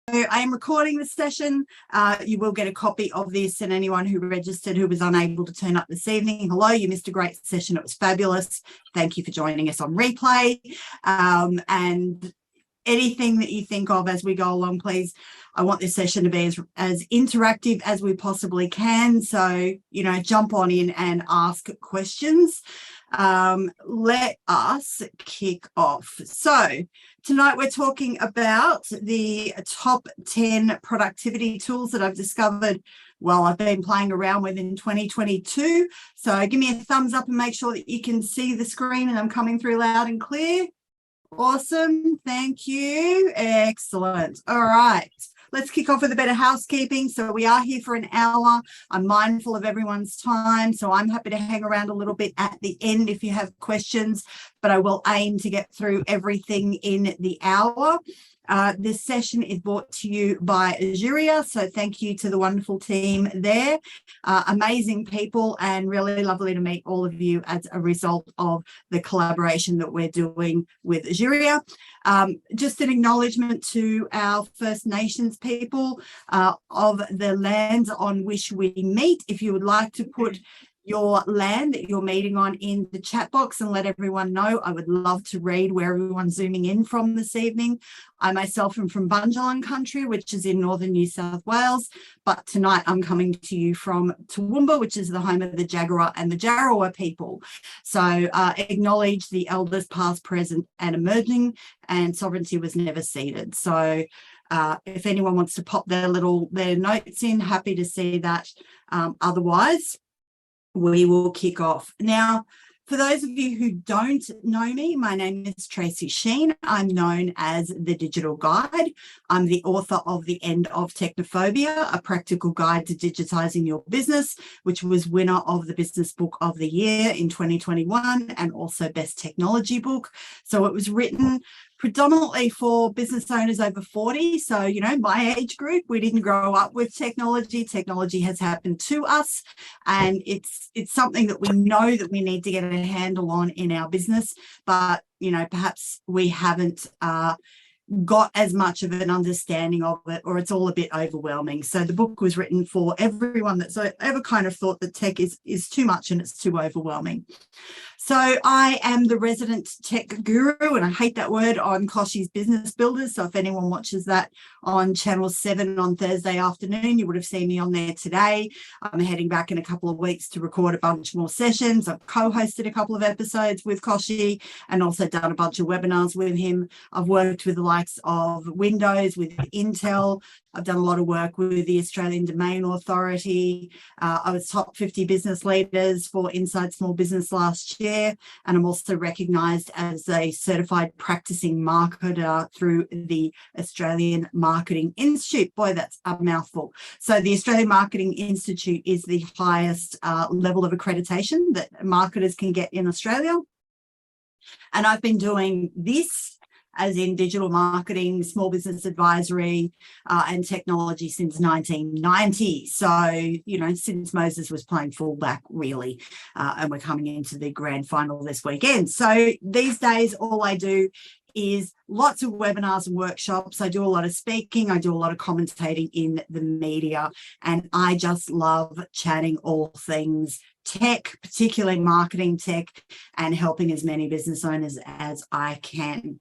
I am recording this session. You will get a copy of this, and anyone who registered who was unable to turn up this evening, hello, you missed a great session. It was fabulous. Thank you for joining us on replay. And anything that you think of as we go along, please, I want this session to be as interactive as we possibly can. So, jump on in and ask questions. Let us kick off. So tonight we're talking about the top 10 productivity tools that I've discovered I've been playing around with in 2022. So give me a thumbs up and make sure that you can see the screen and I'm coming through loud and clear. Awesome. Thank you. Excellent. All right. Let's kick off with a bit of housekeeping. So we are here for an hour. I'm mindful of everyone's time, so I'm happy to hang around a little bit at the end if you have questions, but I will aim to get through everything in the hour. This session is brought to you by Azuria, so thank you to the wonderful team there. Amazing people, and really lovely to meet all of you as a result of the collaboration that we're doing with Azuria. Just an acknowledgement to our First Nations people of the lands on which we meet. If you would like to put your land that you're meeting on in the chat box and let everyone know, I would love to read where everyone's zooming in from this evening. I myself am from Bundjalung country, which is in northern New South Wales, but tonight I'm coming to you from Toowoomba, which is the home of the Jagera and the Jarowa people. So acknowledge the elders past, present and emerging, and sovereignty was never ceded. So if anyone wants to pop their notes in, happy to see that. Otherwise, we will kick off. Now, for those of you who don't know me, my name is Tracy Sheen. I'm known as the Digital Guide. I'm the author of The End of Technophobia, a practical guide to digitizing your business, which was winner of the Business Book of the Year in 2021 and also Best Technology Book. So it was written predominantly for business owners over 40. So, my age group, we didn't grow up with technology. Technology has happened to us, and it's something that we know that we need to get a handle on in our business. But, perhaps we haven't got as much of an understanding of it, or it's all a bit overwhelming. So the book was written for everyone that's ever kind of thought that tech is too much and it's too overwhelming. So I am the resident tech guru, and I hate that word, on Koshi's Business Builders. So if anyone watches that on Channel 7 on Thursday afternoon, you would have seen me on there today. I'm heading back in a couple of weeks to record a bunch more sessions. I've co-hosted a couple of episodes with Koshi and also done a bunch of webinars with him. I've worked with the likes of Windows, with Intel. I've done a lot of work with the Australian Domain Authority. I was top 50 business leaders for Inside Small Business last year, and I'm also recognised as a certified practicing marketer through the Australian Marketing Institute. Boy, that's a mouthful. So the Australian Marketing Institute is the highest level of accreditation that marketers can get in Australia. And I've been doing this, as in digital marketing, small business advisory, and technology since 1990. So, since Moses was playing fullback, really, and we're coming into the grand final this weekend. So these days, all I do is lots of webinars and workshops. I do a lot of speaking. I do a lot of commentating in the media, and I just love chatting all things tech, particularly marketing tech, and helping as many business owners as I can.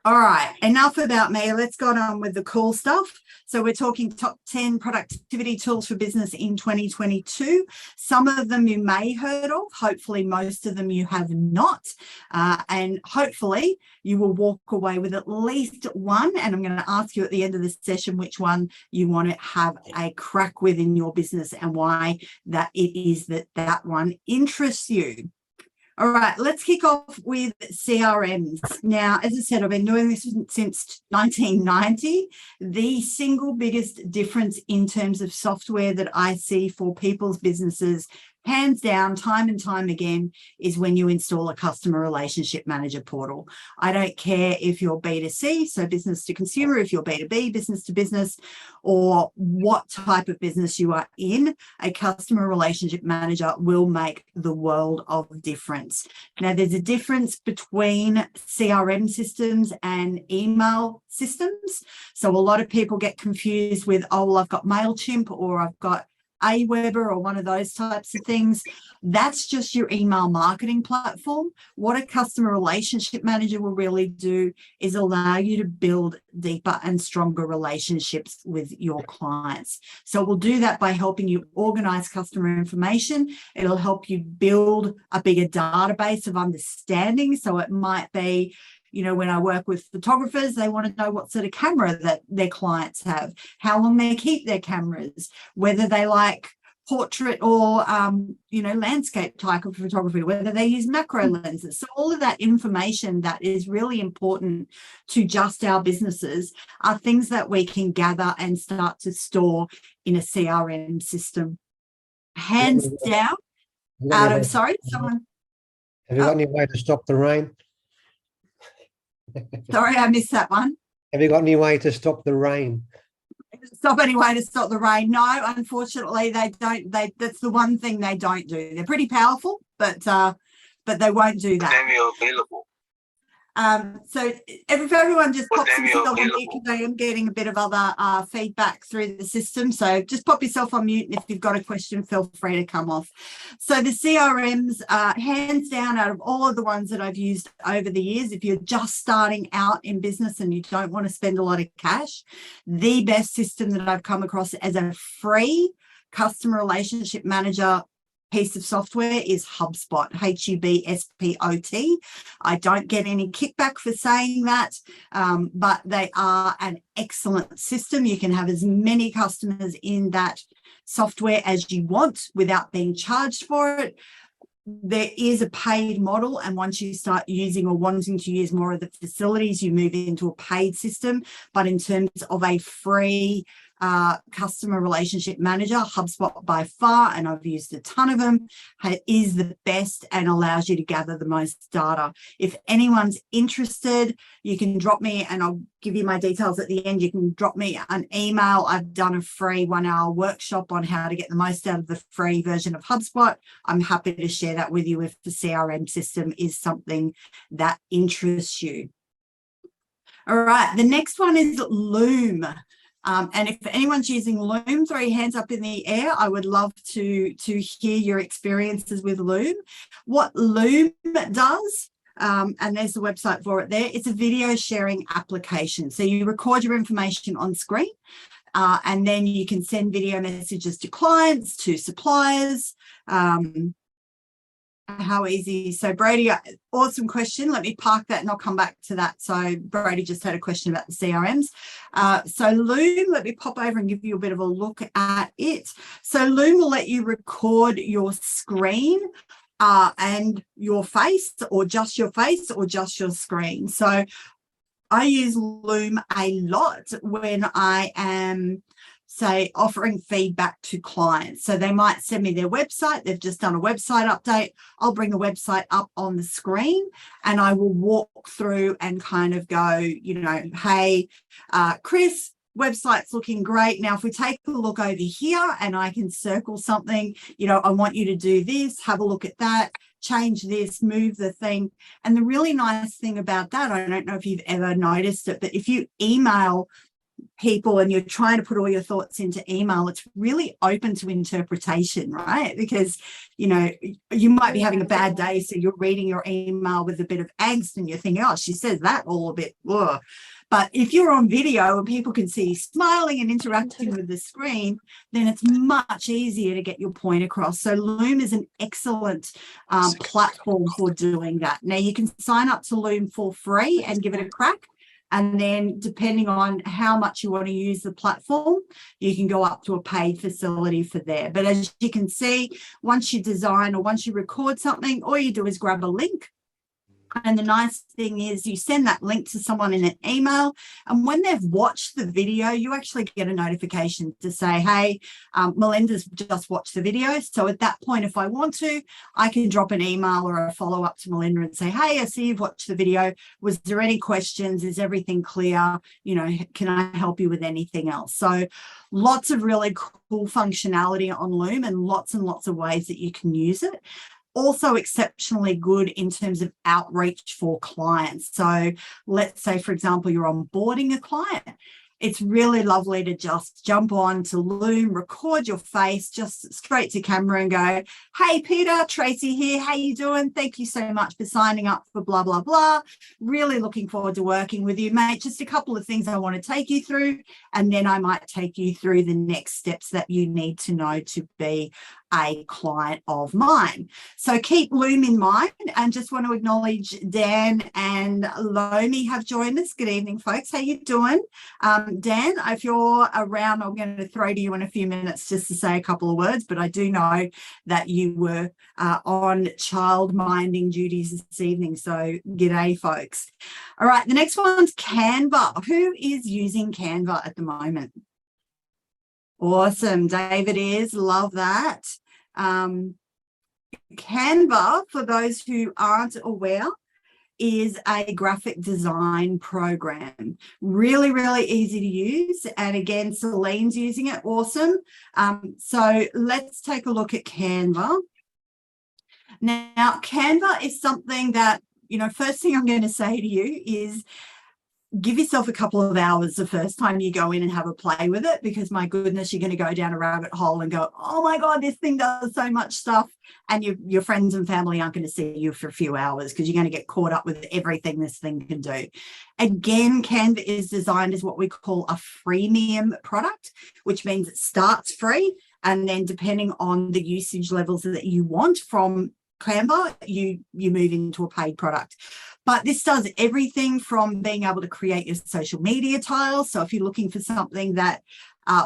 All right, enough about me. Let's go on with the cool stuff. So we're talking top 10 productivity tools for business in 2022. Some of them you may have heard of. Hopefully most of them you have not. And hopefully you will walk away with at least one. And I'm going to ask you at the end of this session which one you want to have a crack with in your business and why that it is that one interests you. All right, let's kick off with CRMs. Now, as I said, I've been doing this since 1990. The single biggest difference in terms of software that I see for people's businesses hands down, time and time again, is when you install a customer relationship manager portal. I don't care if you're B2C, so business to consumer, if you're B2B, business to business, or what type of business you are in, a customer relationship manager will make the world of difference. Now, there's a difference between CRM systems and email systems. So a lot of people get confused with, oh, well, I've got MailChimp or I've got Aweber or one of those types of things. That's just your email marketing platform. What a customer relationship manager will really do is allow you to build deeper and stronger relationships with your clients. So we'll do that by helping you organize customer information. It'll help you build a bigger database of understanding. So it might be, you know, when I work with photographers, they want to know what sort of camera that their clients have, how long they keep their cameras, whether they like portrait or, you know, landscape type of photography, whether they use macro lenses. So all of that information that is really important to just our businesses are things that we can gather and start to store in a CRM system. Hands down, sorry, someone. Have you got any way to stop the rain? Sorry, I missed that one. Have you got any way to stop the rain? Stop any way to stop the rain? No, unfortunately, they don't. That's the one thing they don't do. They're pretty powerful, but they won't do that. Available. So if everyone just pops themselves on mute, because I am getting a bit of other feedback through the system. So just pop yourself on mute, and if you've got a question, feel free to come off. So the CRMs, hands down, out of all of the ones that I've used over the years, if you're just starting out in business and you don't want to spend a lot of cash, the best system that I've come across as a free customer relationship manager piece of software is HubSpot, HubSpot. I don't get any kickback for saying that, but they are an excellent system. You can have as many customers in that software as you want without being charged for it. There is a paid model, and once you start using or wanting to use more of the facilities, you move into a paid system. But in terms of a free customer relationship manager, HubSpot by far, and I've used a ton of them, is the best and allows you to gather the most data. If anyone's interested, you can drop me, and I'll give you my details at the end. You can drop me an email. I've done a free 1-hour workshop on how to get the most out of the free version of HubSpot. I'm happy to share that with you if the CRM system is something that interests you. All right, the next one is Loom. And if anyone's using Loom, throw your hands up in the air. I would love to hear your experiences with Loom. What Loom does, and there's the website for it there, it's a video sharing application. So you record your information on screen, and then you can send video messages to clients, to suppliers. How easy? So Brady, awesome question. Let me park that and I'll come back to that. So Brady just had a question about the CRMs. So Loom, let me pop over and give you a bit of a look at it. So Loom will let you record your screen and your face, or just your face, or just your screen. So I use Loom a lot when I am, say, offering feedback to clients. So they might send me their website. They've just done a website update. I'll bring the website up on the screen and I will walk through and kind of go, you know, hey, Chris, website's looking great. Now, if we take a look over here and I can circle something, you know, I want you to do this, have a look at that, change this, move the thing. And the really nice thing about that, I don't know if you've ever noticed it, but if you email people and you're trying to put all your thoughts into email, it's really open to interpretation, right? Because, you know, you might be having a bad day, so you're reading your email with a bit of angst and you're thinking, oh, she says that all a bit, ugh. But if you're on video and people can see you smiling and interacting with the screen, then it's much easier to get your point across. So Loom is an excellent platform for doing that. Now, you can sign up to Loom for free and give it a crack. And then depending on how much you want to use the platform, you can go up to a paid facility for there. But as you can see, once you design or once you record something, all you do is grab a link, And the nice thing is you send that link to someone in an email, and when they've watched the video, you actually get a notification to say, hey, Melinda's just watched the video. So at that point, if I want to, I can drop an email or a follow-up to Melinda and say, hey, I see you've watched the video. Was there any questions? Is everything clear? You know, can I help you with anything else? So lots of really cool functionality on Loom and lots of ways that you can use it. Also exceptionally good in terms of outreach for clients. So let's say, for example, you're onboarding a client. It's really lovely to just jump on to Loom, record your face just straight to camera and go, hey, Peter, Tracy here. How you doing? Thank you so much for signing up for blah, blah, blah. Really looking forward to working with you, mate. Just a couple of things I want to take you through, and then I might take you through the next steps that you need to know to be a client of mine. So keep Loom in mind, and just want to acknowledge Dan and Lomi have joined us. Good evening, folks. How you doing? Dan, if you're around, I'm going to throw to you in a few minutes just to say a couple of words, but I do know that you were on child minding duties this evening. So g'day, folks. All right, the next one's Canva. Who is using Canva at the moment? Awesome. David is. Love that. Canva, for those who aren't aware, is a graphic design program. Really, really easy to use. And again, Celine's using it. Awesome. So let's take a look at Canva. Now, Canva is something that, you know, first thing I'm going to say to you is give yourself a couple of hours the first time you go in and have a play with it, because my goodness, you're going to go down a rabbit hole and go, oh my God, this thing does so much stuff. And your friends and family aren't going to see you for a few hours because you're going to get caught up with everything this thing can do. Again, Canva is designed as what we call a freemium product, which means it starts free. And then depending on the usage levels that you want from Canva, you move into a paid product. But this does everything from being able to create your social media tiles. So if you're looking for something that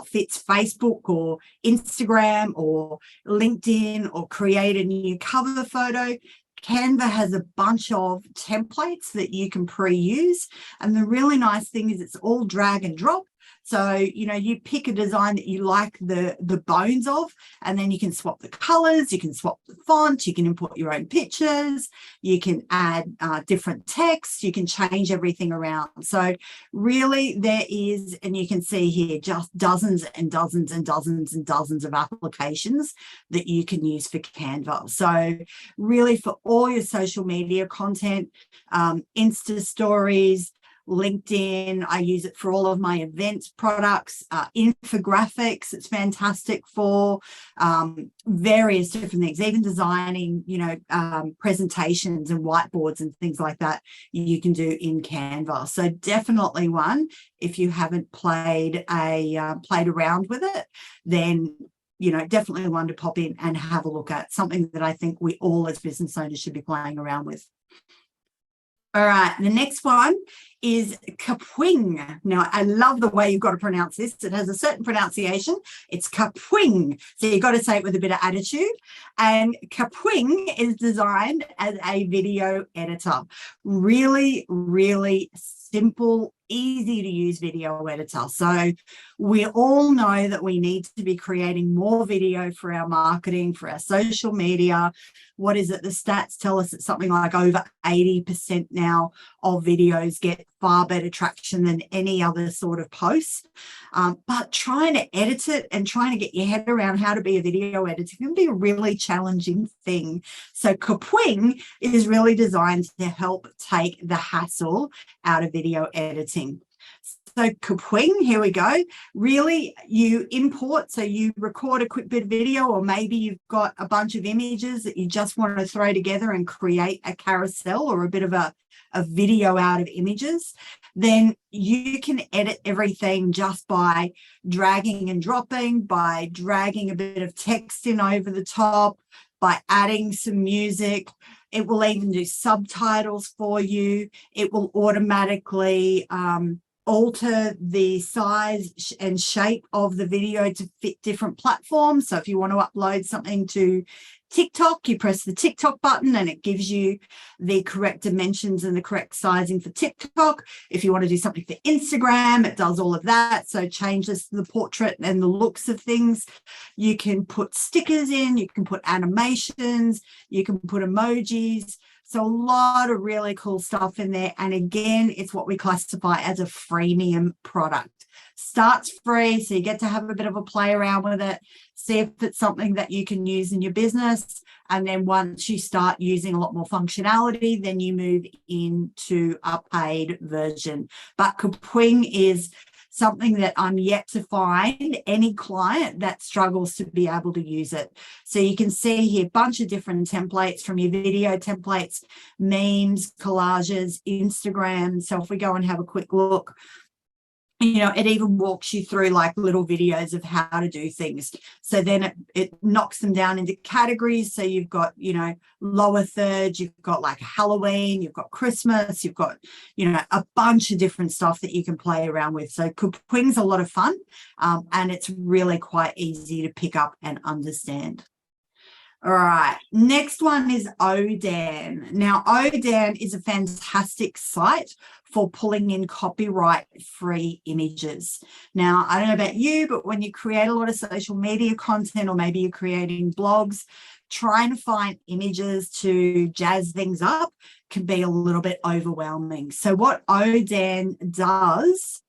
fits Facebook or Instagram or LinkedIn, or create a new cover photo, Canva has a bunch of templates that you can pre-use. And the really nice thing is it's all drag and drop. So, you know, you pick a design that you like the bones of, and then you can swap the colors, you can swap the font, you can import your own pictures, you can add different text, you can change everything around. So really there is, and you can see here, just dozens and dozens and dozens and dozens of applications that you can use for Canva. So really for all your social media content, Insta stories, LinkedIn, I use it for all of my events products, infographics, it's fantastic for various different things, even designing, you know, presentations and whiteboards and things like that you can do in Canva. So definitely one, if you haven't played around with it, then, you know, definitely one to pop in and have a look at, something that I think we all as business owners should be playing around with. All right, the next one is Kapwing. Now, I love the way you've got to pronounce this. It has a certain pronunciation. It's Kapwing. So you've got to say it with a bit of attitude. And Kapwing is designed as a video editor. Really, really simple, easy to use video editor. So we all know that we need to be creating more video for our marketing, for our social media. What is it? The stats tell us it's something like over 80% now of videos get far better traction than any other sort of posts. But trying to edit it and trying to get your head around how to be a video editor can be a really challenging thing. So Kapwing is really designed to help take the hassle out of video editing. So Kapwing, here we go. Really, you import, so you record a quick bit of video, or maybe you've got a bunch of images that you just want to throw together and create a carousel or a bit of a video out of images. Then you can edit everything just by dragging and dropping, by dragging a bit of text in over the top, by adding some music. It will even do subtitles for you. It will automatically alter the size and shape of the video to fit different platforms. So if you want to upload something to TikTok, you press the TikTok button and it gives you the correct dimensions and the correct sizing for TikTok. If you want to do something for Instagram, it does all of that. So changes the portrait and the looks of things. You can put stickers in, you can put animations, you can put emojis. So a lot of really cool stuff in there. And again, it's what we classify as a freemium product. Starts free, so you get to have a bit of a play around with it, see if it's something that you can use in your business. And then once you start using a lot more functionality, then you move into a paid version. But Kapwing is something that I'm yet to find any client that struggles to be able to use it. So you can see here a bunch of different templates, from your video templates, memes, collages, Instagram. So if we go and have a quick look, you know, it even walks you through like little videos of how to do things. So then it knocks them down into categories. So you've got, you know, lower third, you've got like Halloween, you've got Christmas, you've got, you know, a bunch of different stuff that you can play around with. So Kapwing's a lot of fun, and it's really quite easy to pick up and understand. All right, next one is Odan. Now, Odan is a fantastic site for pulling in copyright-free images. Now, I don't know about you, but when you create a lot of social media content, or maybe you're creating blogs, trying to find images to jazz things up can be a little bit overwhelming. So what Odan does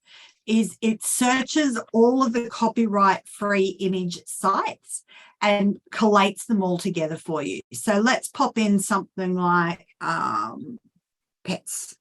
is it searches all of the copyright-free image sites and collates them all together for you. So let's pop in something like pets.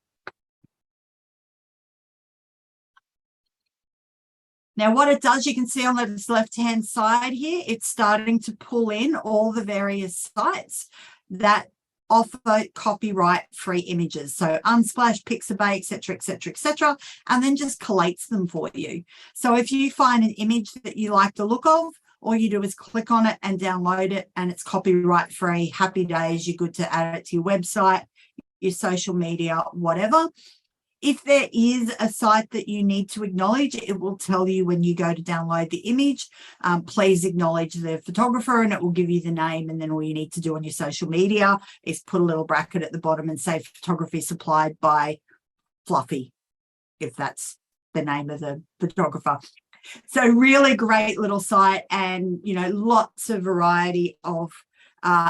Now, what it does, you can see on the left-hand side here, it's starting to pull in all the various sites that offer copyright-free images. So Unsplash, Pixabay, etc., and then just collates them for you. So if you find an image that you like the look of, all you do is click on it and download it, and it's copyright free. Happy days, you're good to add it to your website, your social media, whatever. If there is a site that you need to acknowledge, it will tell you when you go to download the image, please acknowledge the photographer, and it will give you the name. And then all you need to do on your social media is put a little bracket at the bottom and say photography supplied by Fluffy, if that's the name of the photographer. So really great little site, and, you know, lots of variety of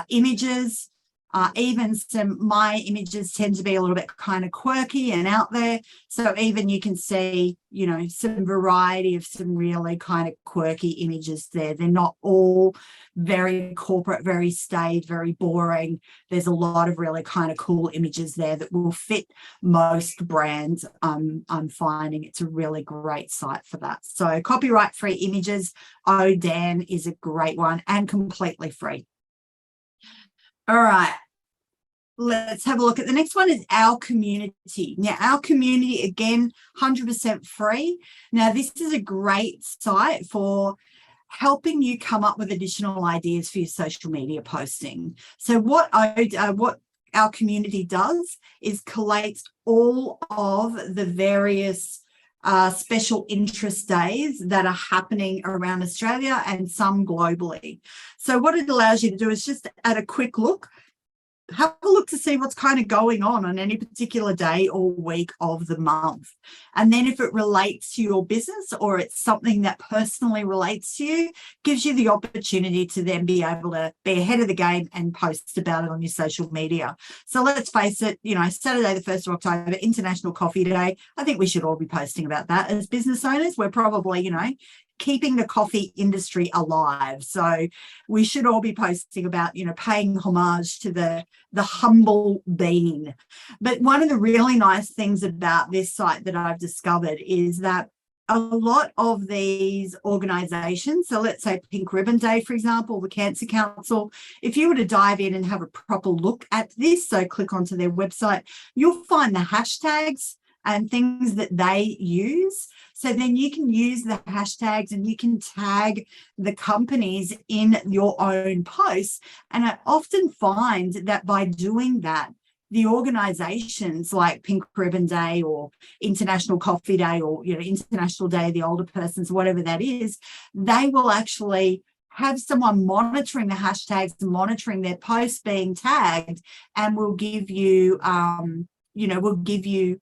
images. Even my images tend to be a little bit kind of quirky and out there. So even you can see, you know, some variety of some really kind of quirky images there. They're not all very corporate, very staid, very boring. There's a lot of really kind of cool images there that will fit most brands. I'm finding it's a really great site for that. So copyright-free images, Odan is a great one and completely free. All right, let's have a look at the next one. Is Our Community. Now, Our Community, again, 100% free. Now, this is a great site for helping you come up with additional ideas for your social media posting. So what Our Community does is collates all of the various special interest days that are happening around Australia and some globally. So what it allows you to do is just at a quick look, have a look to see what's kind of going on any particular day or week of the month. And then if it relates to your business, or it's something that personally relates to you, gives you the opportunity to then be able to be ahead of the game and post about it on your social media. So let's face it, you know, Saturday, the 1st of October, International Coffee Day. I think we should all be posting about that as business owners. We're probably, you know, keeping the coffee industry alive. So we should all be posting about, you know, paying homage to the humble bean. But one of the really nice things about this site that I've discovered is that a lot of these organizations, so let's say Pink Ribbon Day, for example, the Cancer Council, if you were to dive in and have a proper look at this, so click onto their website, you'll find the hashtags and things that they use. So then you can use the hashtags and you can tag the companies in your own posts. And I often find that by doing that, the organizations like Pink Ribbon Day or International Coffee Day, or, you know, International Day of the Older Persons, whatever that is, they will actually have someone monitoring the hashtags and monitoring their posts being tagged, and we'll give you, we'll give you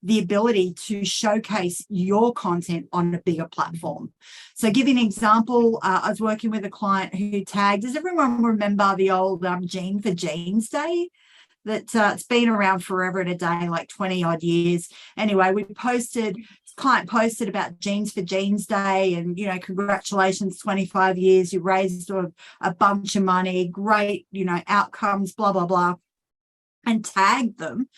the ability to showcase your content on a bigger platform. So give you an example, I was working with a client who tagged, does everyone remember the old Jean for Jeans Day? That it's been around forever and a day, like 20 odd years. Anyway, client posted about Jeans for Jeans Day and, congratulations, 25 years, you raised a bunch of money, great, outcomes, blah, blah, blah, and tagged them.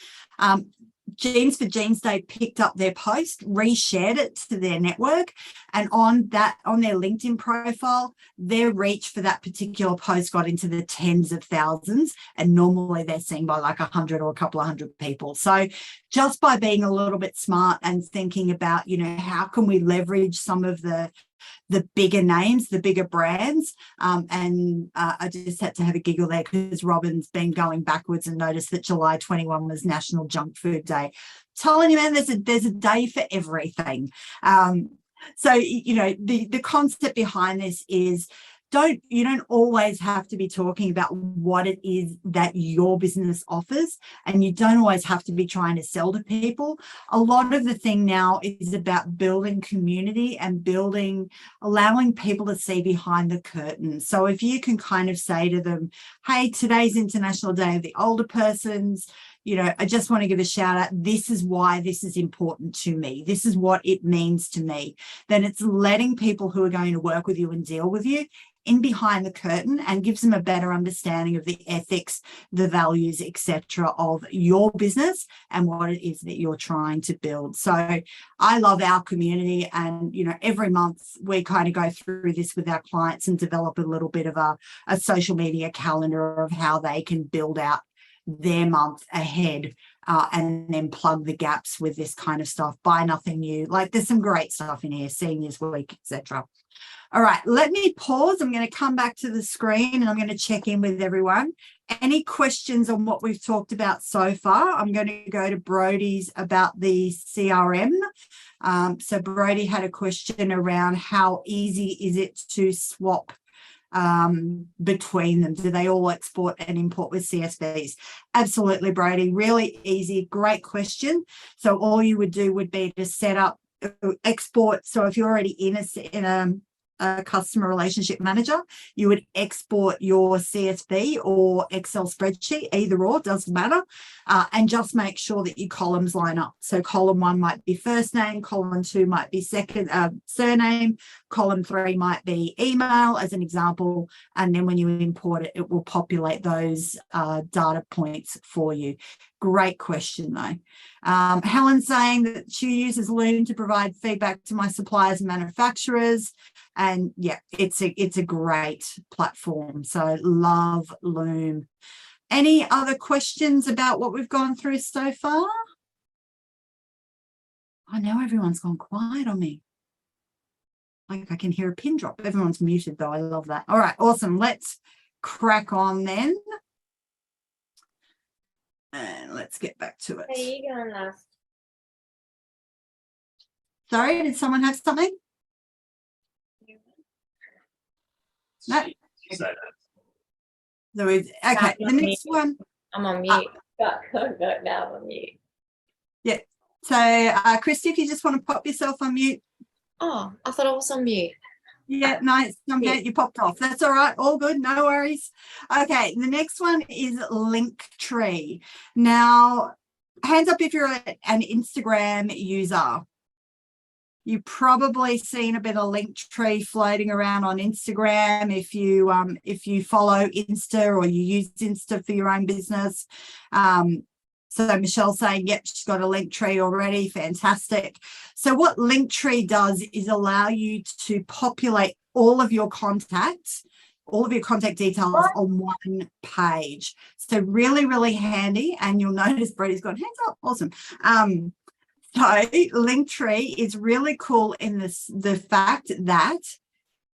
Jeans for Jeans Day picked up their post, reshared it to their network, and on their LinkedIn profile, their reach for that particular post got into the tens of thousands, and normally they're seen by like 100 or a couple of hundred people. So just by being a little bit smart and thinking about, how can we leverage some of the bigger names, the bigger brands. I just had to have a giggle there because Robin's been going backwards and noticed that July 21 was National Junk Food Day. Telling you, man, there's a day for everything. So, the concept behind this is you don't always have to be talking about what it is that your business offers, and you don't always have to be trying to sell to people. A lot of the thing now is about building community and allowing people to see behind the curtain. So if you can kind of say to them, hey, today's International Day of the Older Persons, I just want to give a shout out. This is why this is important to me. This is what it means to me. Then it's letting people who are going to work with you and deal with you in behind the curtain, and gives them a better understanding of the ethics, the values, etc., of your business and what it is that you're trying to build. So I love our community, and every month we kind of go through this with our clients and develop a little bit of a social media calendar of how they can build out their month ahead, and then plug the gaps with this kind of stuff. Buy nothing new. Like, there's some great stuff in here, Seniors Week, etc. All right, let me pause. I'm going to come back to the screen and I'm going to check in with everyone. Any questions on what we've talked about so far? I'm going to go to Brodie's about the CRM. So Brodie had a question around how easy is it to swap between them? Do they all export and import with CSVs? Absolutely, Brodie. Really easy. Great question. So all you would do would be to set up export. So if you're already in a customer relationship manager, you would export your CSV or Excel spreadsheet, either or, doesn't matter, and just make sure that your columns line up. So column 1 might be first name, column 2 might be surname, column 3 might be email, as an example, and then when you import it, it will populate those data points for you. Great question, though. Helen's saying that she uses Loom to provide feedback to my suppliers and manufacturers. And yeah, it's a great platform. So love Loom. Any other questions about what we've gone through so far? I know everyone's gone quiet on me. Like I can hear a pin drop. Everyone's muted though. I love that. All right, awesome. Let's crack on then. And let's get back to it. Hey, you going last? Sorry, did someone have something? No. There is. Okay, the next one. I'm on mute. Now I'm on mute. Yeah. So, Krisp, if you just want to pop yourself on mute. Oh, I thought I was on mute. Yeah, nice. Okay, you popped off. That's all right. All good. No worries. Okay, the next one is Linktree. Now, hands up if you're an Instagram user. You've probably seen a bit of Linktree floating around on Instagram if you follow Insta or you use Insta for your own business. So Michelle's saying, yep, she's got a Linktree already. Fantastic. So what Linktree does is allow you to populate all of your contacts, all of your contact details on one page. So really, really handy. And you'll notice Brodie's gone, hands up. Awesome. So Linktree is really cool in the fact that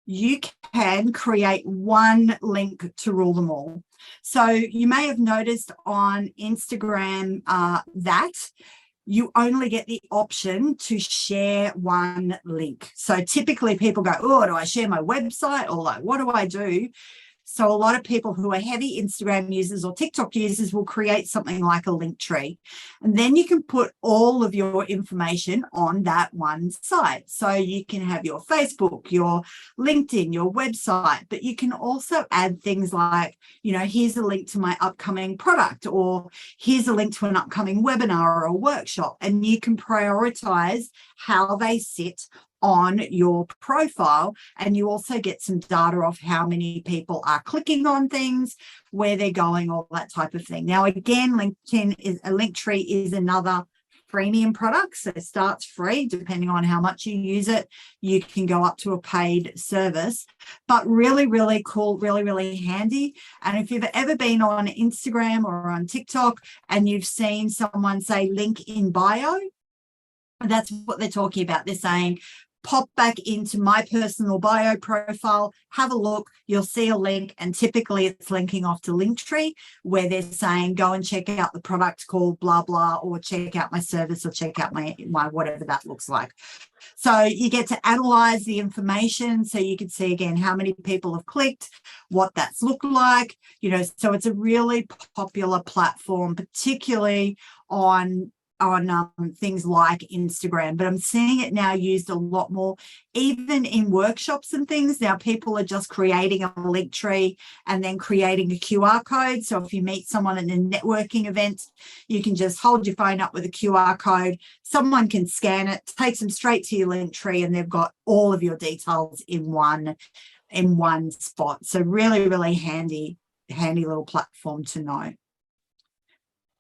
you can create one link to rule them all. So you may have noticed on Instagram that you only get the option to share one link. So typically people go, oh, do I share my website, or like, what do I do? So a lot of people who are heavy Instagram users or TikTok users will create something like a link tree. And then you can put all of your information on that one site. So you can have your Facebook, your LinkedIn, your website, but you can also add things like, you know, here's a link to my upcoming product, or here's a link to an upcoming webinar or a workshop. And you can prioritize how they sit on your profile, and you also get some data of how many people are clicking on things, where they're going, all that type of thing. Now, again, LinkedIn is a link tree is another freemium product, so it starts free. Depending on how much you use it, you can go up to a paid service, but really, really cool, really, really handy. And if you've ever been on Instagram or on TikTok and you've seen someone say link in bio, that's what they're talking about. They're saying, pop back into my personal bio profile, have a look, you'll see a link, and typically it's linking off to Linktree, where they're saying, go and check out the product called blah, blah, or check out my service, or check out my whatever that looks like. So you get to analyze the information, so you can see again how many people have clicked, what that's looked like, you know. So it's a really popular platform, particularly on things like Instagram, but I'm seeing it now used a lot more, even in workshops and things. Now people are just creating a link tree and then creating a QR code. So if you meet someone at a networking event, you can just hold your phone up with a QR code. Someone can scan it, takes them straight to your link tree, and they've got all of your details in one spot. So really, really handy little platform to know.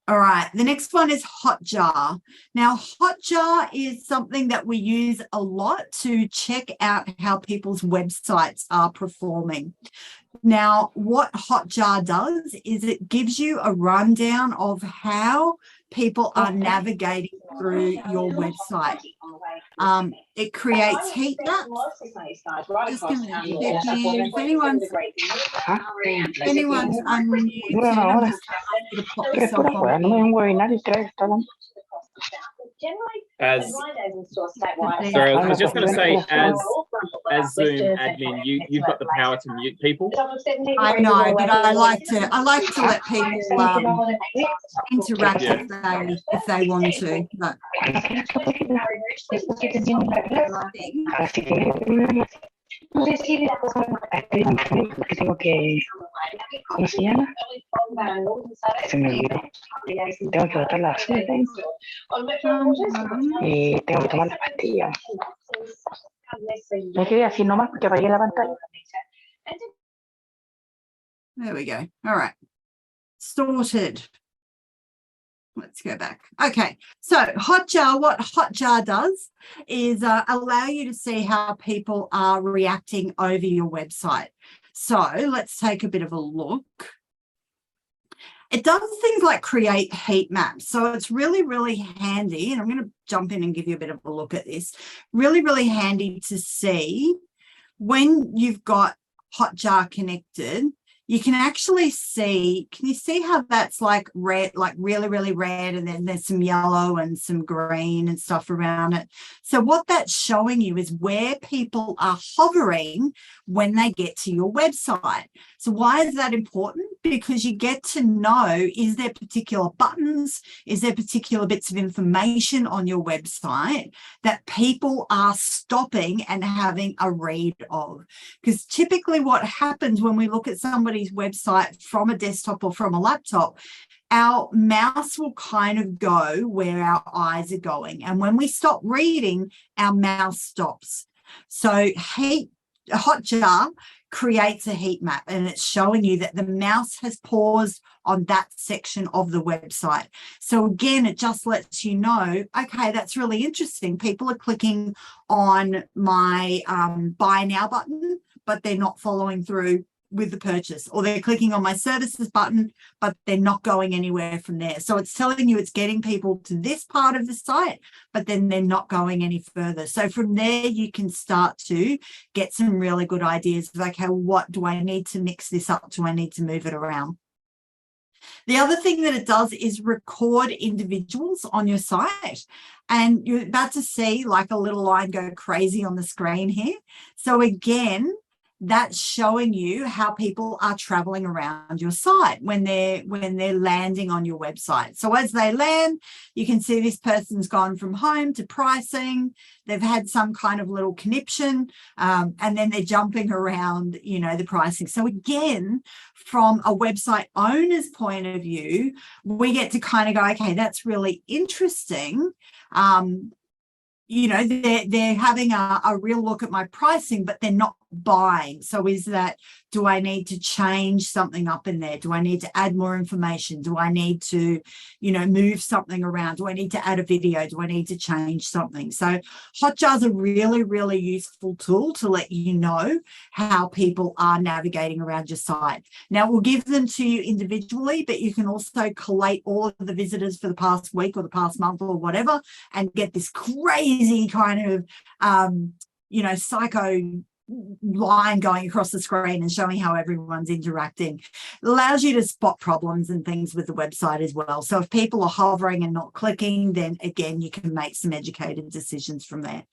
All right, the next one is Hotjar. Now, Hotjar is something that we use a lot to check out how people's websites are performing. Now, what Hotjar does is it gives you a rundown of how people are navigating through your website. It creates heat maps. Just going to check in. If anyone's unmuted, I'm just going to pop myself on mute. As sorry, I was just going to say, as Zoom admin, you've got the power to mute people. I know, but I like to let people interact if they want to. But. Tengo que, ¿cómo se llama? Se me olvidó. Tengo que botar la basura y tengo que tomar la pastilla. Me quedé así nomás porque apagué la pantalla. There we go. All right. Sorted. Let's go back. Okay, so Hotjar, what Hotjar does is allow you to see how people are reacting over your website. So let's take a bit of a look. It does things like create heat maps. So it's really, really handy. And I'm going to jump in and give you a bit of a look at this. Really, really handy to see when you've got Hotjar connected. You can actually see, can you see how that's like red, like really, really red, and then there's some yellow and some green and stuff around it. So what that's showing you is where people are hovering when they get to your website. So why is that important? Because you get to know, is there particular buttons, is there particular bits of information on your website that people are stopping and having a read of? Because typically what happens when we look at somebody's website from a desktop or from a laptop, our mouse will kind of go where our eyes are going. And when we stop reading, our mouse stops. So Hotjar creates a heat map, and it's showing you that the mouse has paused on that section of the website. So again, it just lets you know, okay, that's really interesting. People are clicking on my buy now button, but they're not following through with the purchase, or they're clicking on my services button, but they're not going anywhere from there. So it's telling you it's getting people to this part of the site, but then they're not going any further. So from there, you can start to get some really good ideas of, okay, what do I need to mix this up? Do I need to move it around? The other thing that it does is record individuals on your site. And you're about to see like a little line go crazy on the screen here. So again, that's showing you how people are traveling around your site when they're landing on your website. So as they land, you can see this person's gone from home to pricing. They've had some kind of little conniption, and then they're jumping around, you know, the pricing. So again, from a website owner's point of view, we get to kind of go, okay, that's really interesting. You know, they're having a real look at my pricing, but they're not buying. So is that, do I need to change something up in there? Do I need to add more information? Do I need to, you know, move something around? Do I need to add a video? Do I need to change something? So Hotjar's a really, really useful tool to let you know how people are navigating around your site. Now, we'll give them to you individually, but you can also collate all of the visitors for the past week or the past month or whatever, and get this crazy kind of, you know, psycho line going across the screen and showing how everyone's interacting. It allows you to spot problems and things with the website as well. So if people are hovering and not clicking, then again, you can make some educated decisions from there.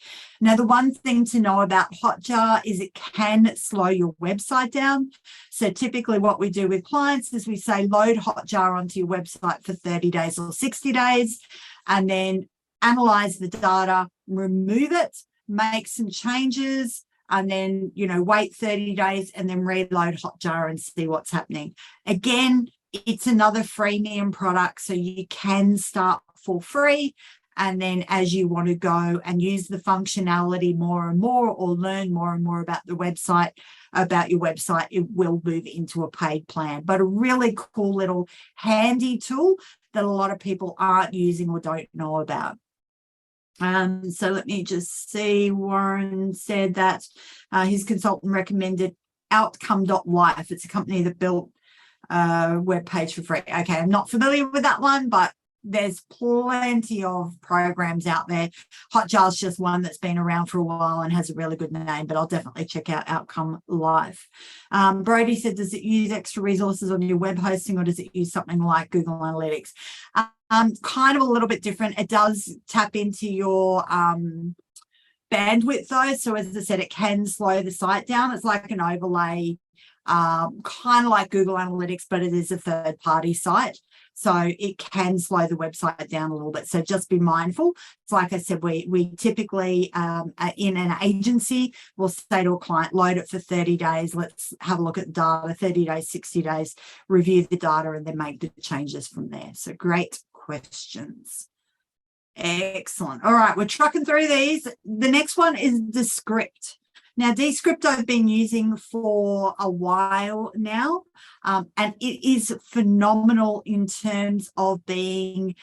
Now, the one thing to know about Hotjar is it can slow your website down. So typically what we do with clients is we say load Hotjar onto your website for 30 days or 60 days, and then analyze the data, remove it, make some changes, and then, you know, wait 30 days and then reload Hotjar and see what's happening. Again, it's another freemium product, so you can start for free. And then as you want to go and use the functionality more and more, or learn more and more about the website, about your website, it will move into a paid plan. But a really cool little handy tool that a lot of people aren't using or don't know about. So let me just see. Warren said that his consultant recommended outcome.life. It's a company that built a web page for free. Okay, I'm not familiar with that one, but there's plenty of programs out there. Hotjar's just one that's been around for a while and has a really good name, but I'll definitely check out Outcome Life. Brody said, does it use extra resources on your web hosting, or does it use something like Google Analytics? Kind of a little bit different. It does tap into your bandwidth though. So as I said, it can slow the site down. It's like an overlay, kind of like Google Analytics, but it is a third-party site. So it can slow the website down a little bit. So just be mindful. So like I said, we typically in an agency, we'll say to a client, load it for 30 days. Let's have a look at the data, 30 days, 60 days, review the data, and then make the changes from there. So great questions. Excellent. All right, we're trucking through these. The next one is Descript. Now, Descript I've been using for a while now, and it is phenomenal in terms of being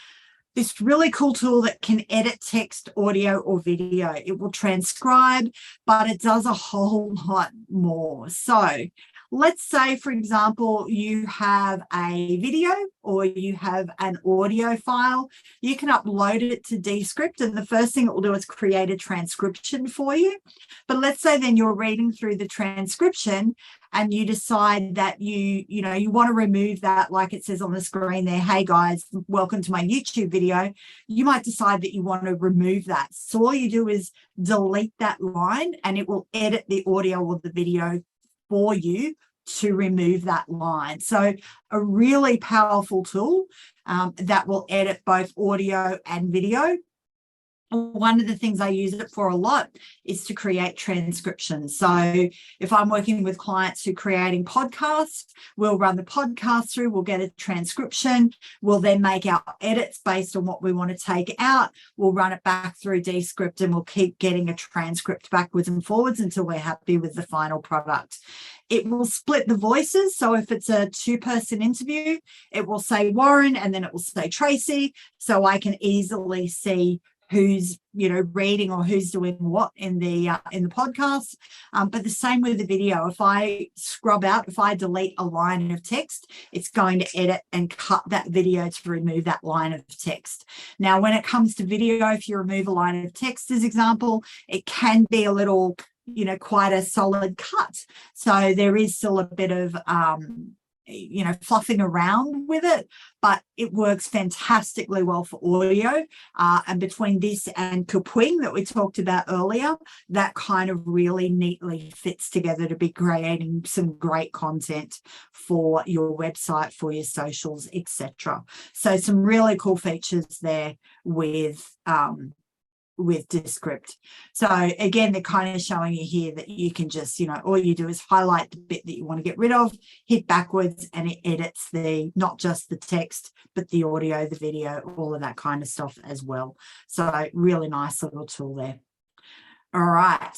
this really cool tool that can edit text, audio, or video. It will transcribe, but it does a whole lot more. So let's say, for example, you have a video or you have an audio file. You can upload it to Descript, and the first thing it will do is create a transcription for you. But let's say then you're reading through the transcription and you decide that you want to remove that, like it says on the screen there, hey guys, welcome to my YouTube video. You might decide that you want to remove that. So all you do is delete that line, and it will edit the audio or the video for you to remove that line. So a really powerful tool that will edit both audio and video. One of the things I use it for a lot is to create transcriptions. So if I'm working with clients who are creating podcasts, we'll run the podcast through, we'll get a transcription, we'll then make our edits based on what we want to take out, we'll run it back through Descript, and we'll keep getting a transcript backwards and forwards until we're happy with the final product. It will split the voices. So if it's a two-person interview, it will say Warren and then it will say Tracy. So I can easily see who's reading or who's doing what in the podcast. But the same with the video. If I scrub out, if I delete a line of text, it's going to edit and cut that video to remove that line of text. Now, when it comes to video, if you remove a line of text, as example, it can be a little, quite a solid cut. So there is still a bit of fluffing around with it, but it works fantastically well for audio. And between this and Kapwing that we talked about earlier, that kind of really neatly fits together to be creating some great content for your website, for your socials, etc. So some really cool features there with Descript. So again, they're kind of showing you here that you can just, all you do is highlight the bit that you want to get rid of, hit backwards, and it edits not just the text, but the audio, the video, all of that kind of stuff as well. So really nice little tool there. All right.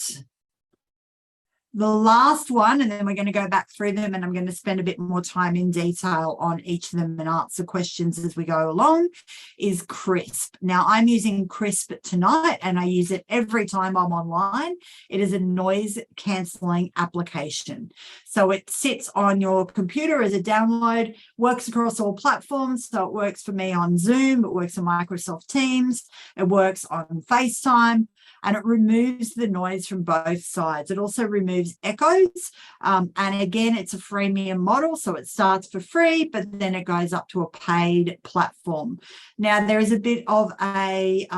The last one, and then we're going to go back through them, and I'm going to spend a bit more time in detail on each of them and answer questions as we go along, is Krisp. Now, I'm using Krisp tonight, and I use it every time I'm online. It is a noise cancelling application. So it sits on your computer as a download, works across all platforms. So it works for me on Zoom, it works on Microsoft Teams, it works on FaceTime, and it removes the noise from both sides. It also removes echoes. And again, it's a freemium model, so it starts for free, but then it goes up to a paid platform. Now, there is a bit of a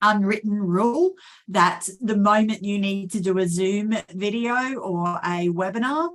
unwritten rule that the moment you need to do a Zoom video or a webinar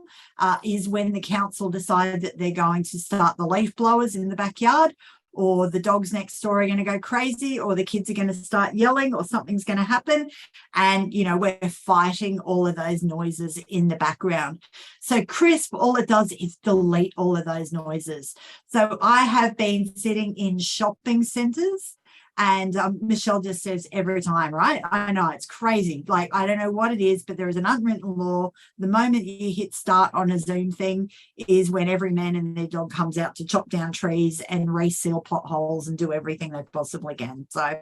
is when the council decide that they're going to start the leaf blowers in the backyard, or the dogs next door are going to go crazy, or the kids are going to start yelling, or something's going to happen. And, we're fighting all of those noises in the background. So Krisp, all it does is delete all of those noises. So I have been sitting in shopping centres, and Michelle just says every time, right? I know, it's crazy. Like, I don't know what it is, but there is an unwritten law. The moment you hit start on a Zoom thing is when every man and their dog comes out to chop down trees and reseal potholes and do everything they possibly can. So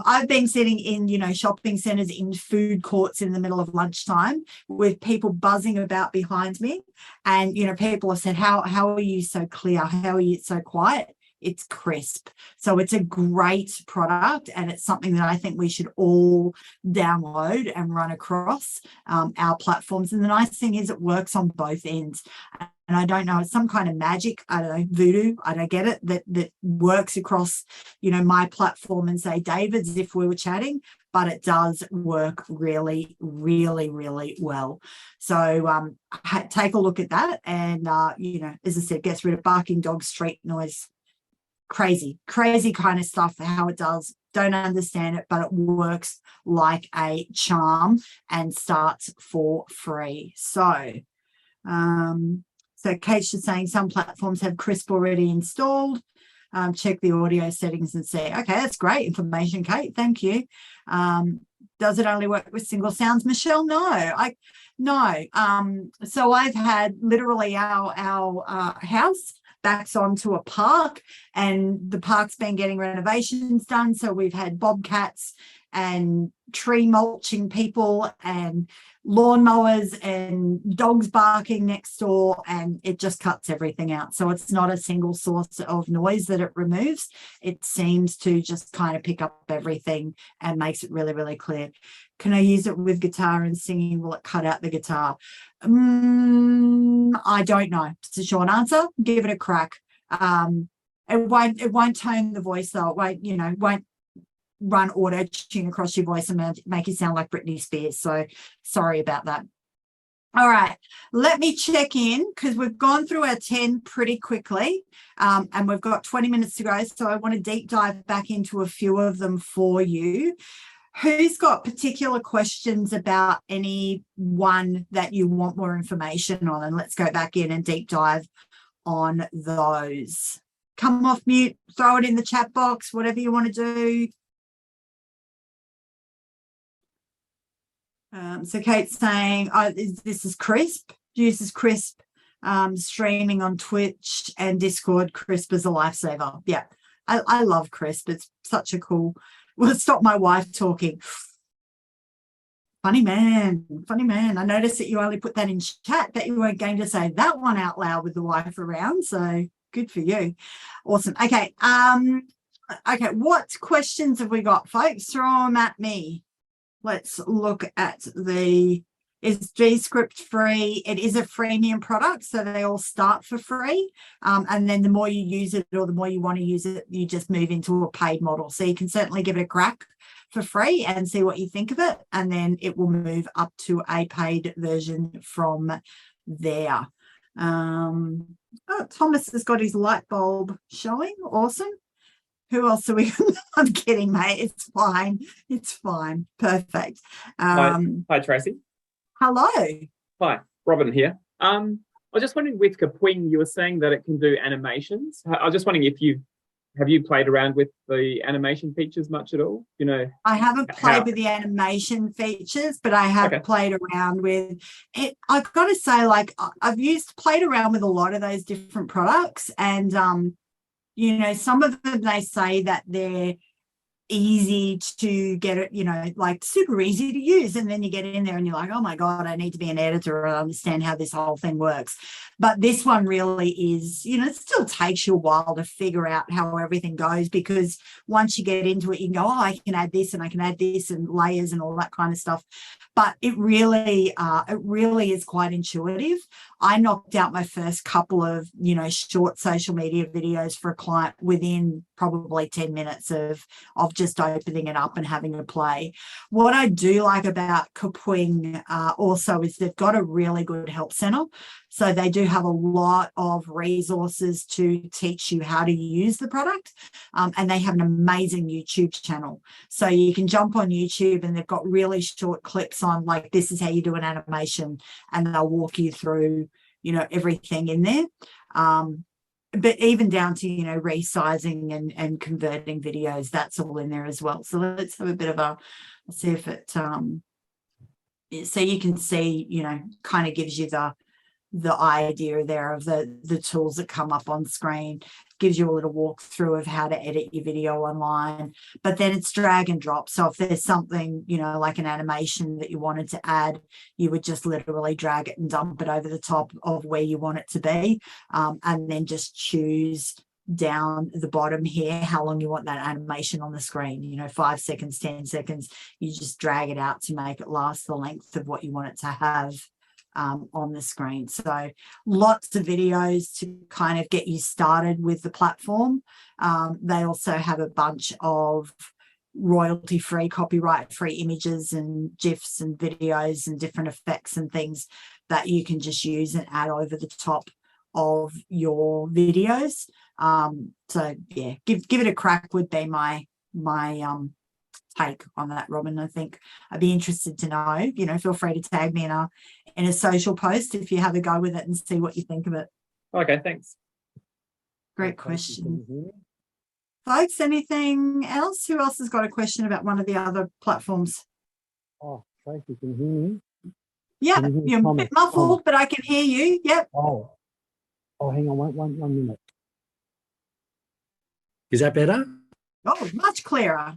I've been sitting in, shopping centres, in food courts in the middle of lunchtime with people buzzing about behind me. And, people have said, how are you so clear? How are you so quiet? It's Krisp. So it's a great product, and it's something that I think we should all download and run across our platforms. And the nice thing is it works on both ends. And I don't know, it's some kind of magic, I don't know, voodoo, I don't get it, that works across, my platform and say David's if we were chatting, but it does work really, really, really well. So take a look at that. And, as I said, gets rid of barking dogs, street noise. Crazy kind of stuff, how it does. Don't understand it, but it works like a charm and starts for free. So Kate's just saying some platforms have Krisp already installed. Check the audio settings and see. Okay, that's great information, Kate. Thank you. Does it only work with single sounds, Michelle? No. So I've had literally our house backs onto a park, and the park's been getting renovations done. So we've had bobcats and tree mulching people and lawnmowers and dogs barking next door, and it just cuts everything out. So it's not a single source of noise that it removes. It seems to just kind of pick up everything and makes it really, really clear. Can I use it with guitar and singing? Will it cut out the guitar? I don't know. It's a short answer. Give it a crack. It won't tone the voice though. It won't run auto tune across your voice and make you sound like Britney Spears. So sorry about that. All right, let me check in because we've gone through our 10 pretty quickly, and we've got 20 minutes to go. So I want to deep dive back into a few of them for you. Who's got particular questions about any one that you want more information on? And let's go back in and deep dive on those. Come off mute, throw it in the chat box, whatever you want to do. So Kate's saying, this is Krisp, uses Krisp, streaming on Twitch and Discord. Krisp is a lifesaver. Yeah, I love Krisp. It's such a cool... Well, stop my wife talking. Funny man. I noticed that you only put that in chat, that you weren't going to say that one out loud with the wife around. So good for you. Awesome. Okay. Okay. What questions have we got, folks? Throw them at me. Let's look at the Is Descript free? It is a freemium product, so they all start for free. And then the more you use it or the more you want to use it, you just move into a paid model. So you can certainly give it a crack for free and see what you think of it. And then it will move up to a paid version from there. Oh, Thomas has got his light bulb showing. Awesome. Who else are we? I'm kidding, mate. It's fine. It's fine. Perfect. Hi, Tracy. Hello. Hi, Robin here. I was just wondering, with Kapwing, you were saying that it can do animations. I was just wondering if have you played around with the animation features much at all? You know, I haven't played with the animation features, but I have played around with it. I've got to say, like, I've played around with a lot of those different products, and you know, some of them, they say that they're easy to get it, you know, like super easy to use, and then you get in there and you're like, oh my god, I need to be an editor and understand how this whole thing works. But this one really is, you know, it still takes you a while to figure out how everything goes, because once you get into it, you can go, oh, I can add this and I can add this and layers and all that kind of stuff. But it really is quite intuitive. I knocked out my first couple of, you know, short social media videos for a client within probably 10 minutes of just opening it up and having a play. What I do like about Kapwing also is they've got a really good help center. So they do have a lot of resources to teach you how to use the product. And they have an amazing YouTube channel. So you can jump on YouTube and they've got really short clips on, like, this is how you do an animation, and they'll walk you through, you know, everything in there. But even down to, you know, resizing and converting videos, that's all in there as well. So let's have a bit of let's see if it, so you can see, you know, kind of gives you the idea there of the tools that come up on screen, gives you a little walkthrough of how to edit your video online, but then it's drag and drop. So if there's something, you know, like an animation that you wanted to add, you would just literally drag it and dump it over the top of where you want it to be, and then just choose down the bottom here how long you want that animation on the screen, you know, 5 seconds, 10 seconds. You just drag it out to make it last the length of what you want it to have on the screen. So lots of videos to kind of get you started with the platform. They also have a bunch of royalty-free, copyright-free images and GIFs and videos and different effects and things that you can just use and add over the top of your videos. So yeah, give it a crack would be my take on that, Robin. I think I'd be interested to know, you know, feel free to tag me in a social post if you have a go with it and see what you think of it. Okay, thanks. Great question. Folks, anything else? Who else has got a question about one of the other platforms? Oh, Tracy, can you hear me? Yeah, you're a bit muffled, but I can hear you. Yep. Oh, hang on one minute. Is that better? Oh, much clearer.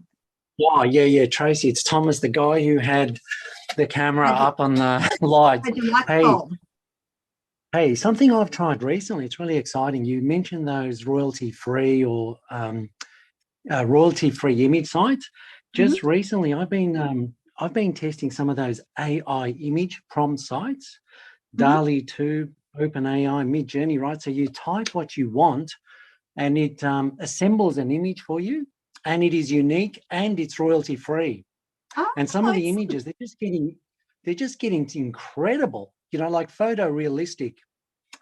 Oh, yeah, Tracy, it's Thomas, the guy who had the camera up on the lights. Hey, something I've tried recently, it's really exciting. You mentioned those royalty-free or royalty-free image sites. Just recently, I've been testing some of those AI image prompt sites, DALL-E 2, OpenAI, Midjourney, right? So you type what you want and it assembles an image for you, and it is unique and it's royalty free. And some of the images, they're just getting incredible, you know, like photorealistic.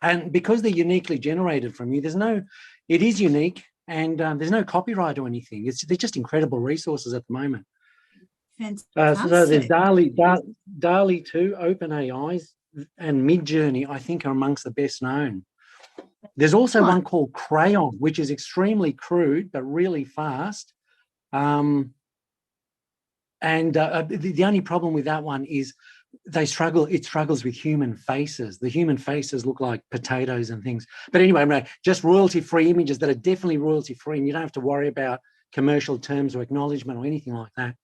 And because they're uniquely generated from you, it is unique, and there's no copyright or anything. They're just incredible resources at the moment. Fantastic. So there's DALL-E 2, OpenAI's, and Midjourney, I think, are amongst the best known. There's also one called Crayon, which is extremely crude but really fast. The only problem with that one is it struggles with human faces. The human faces look like potatoes and things. But anyway, just royalty-free images that are definitely royalty-free, and you don't have to worry about commercial terms or acknowledgement or anything like that.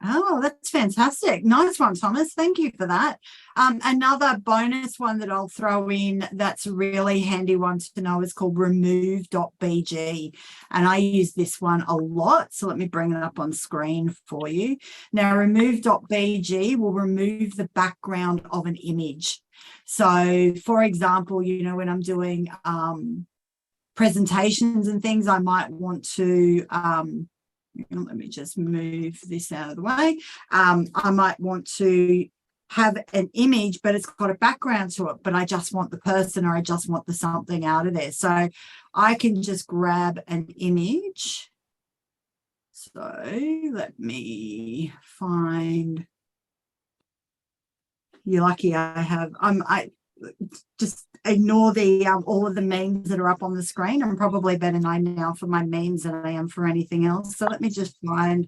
Oh, that's fantastic. Nice one, Thomas. Thank you for that. Another bonus one that I'll throw in that's a really handy one to know is called remove.bg. And I use this one a lot. So let me bring it up on screen for you. Now, remove.bg will remove the background of an image. So, for example, you know, when I'm doing presentations and things, I might want to let me just move this out of the way. I might want to have an image, but it's got a background to it, but I just want the person or I just want the something out of there. So I can just grab an image. So let me find, you're lucky I have, I just ignore the all of the memes that are up on the screen. I'm probably better known now for my memes than I am for anything else. So let me just find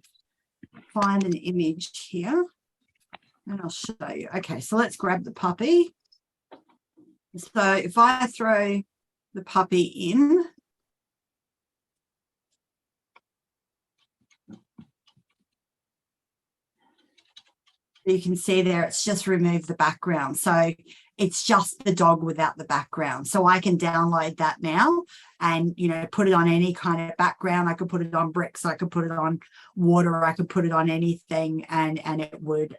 an image here and I'll show you. Okay, so let's grab the puppy. So if I throw the puppy in, you can see there it's just removed the background. So it's just the dog without the background. So I can download that now and, you know, put it on any kind of background. I could put it on bricks, I could put it on water, I could put it on anything and it would,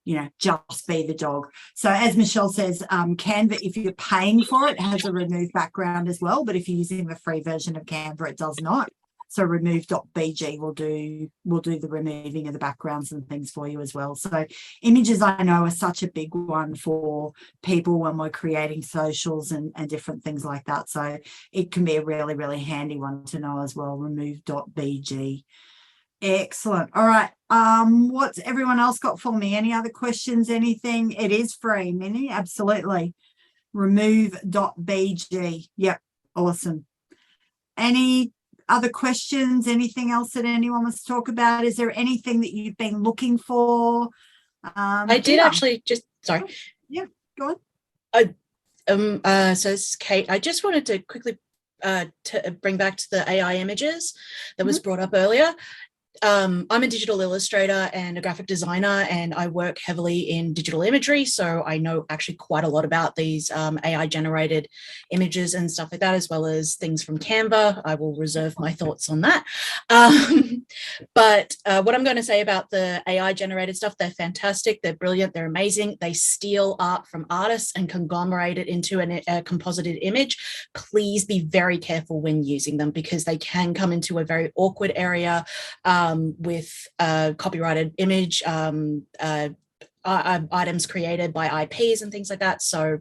you know, just be the dog. So as Michelle says, Canva, if you're paying for it, has a remove background as well. But if you're using the free version of Canva, it does not. So remove.bg will do the removing of the backgrounds and things for you as well. So images, I know, are such a big one for people when we're creating socials and different things like that. So it can be a really, really handy one to know as well, remove.bg. Excellent. All right. What's everyone else got for me? Any other questions? Anything? It is free, Minnie. Absolutely. Remove.bg. Yep. Awesome. Any other questions? Anything else that anyone wants to talk about? Is there anything that you've been looking for? I did actually just, sorry. Yeah, go on. So this is Kate. I just wanted to quickly to bring back to the AI images that was brought up earlier. I'm a digital illustrator and a graphic designer, and I work heavily in digital imagery. So I know actually quite a lot about these AI generated images and stuff like that, as well as things from Canva. I will reserve my thoughts on that. But what I'm going to say about the AI generated stuff, they're fantastic. They're brilliant. They're amazing. They steal art from artists and conglomerate it into a composited image. Please be very careful when using them because they can come into a very awkward area. With copyrighted image, items created by IPs and things like that. So